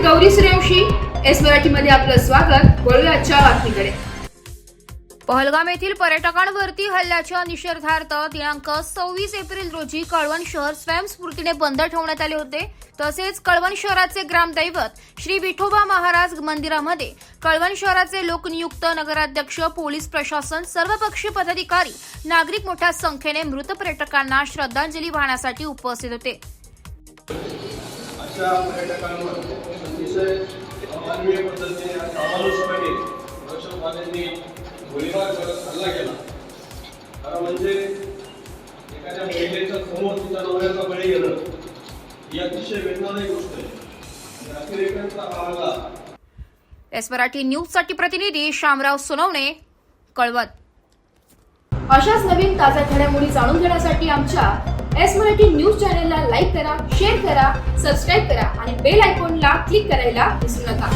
Gauri Suryavanshi. S मराठीमध्ये आपलं स्वागत. वळूया आजच्या बातमीकडे. पहलगाम येथील पर्यटकांवरती हल्ल्याच्या निषेधार्थ दिनांक 26 एप्रिल रोजी कळवण शहर स्वयंस्फूर्तीने बंद ठेवण्यात आले होते. तसेच कळवण शहराचे ग्रामदैवत श्री विठोबा महाराज मंदिरामध्ये कळवण शहराचे लोकनियुक्त नगराध्यक्ष, पोलीस प्रशासन, सर्वपक्षीय पदाधिकारी, नागरिक मोठ्या संख्येने मृत पर्यटकांना श्रद्धांजली वाहण्यासाठी उपस्थित होते. अशा पर्यटकांवर अतिशय अमानवीय पद्धतीने अमानुषपणे दहशतवाद्यांनी गोळीबार करत हल्ला केला. खरं म्हणजे एखाद्या महिलेच्या समोर तिच्या नवऱ्याचा बळी गेलं ही अतिशय वेदनादायक गोष्ट आहे. अतिरेक्यांचा हा हल्ला. एस मराठी न्यूज साठी प्रतिनिधी शामराव सोनवणे, कळवण. अशाच नवीन ताज्या घडामोडी जाणून घेण्यासाठी आमच्या एस मराठी न्यूज चॅनलला लाईक करा, शेअर करा, सबस्क्राईब करा आणि बेल आयकॉनला क्लिक करायला विसरू नका.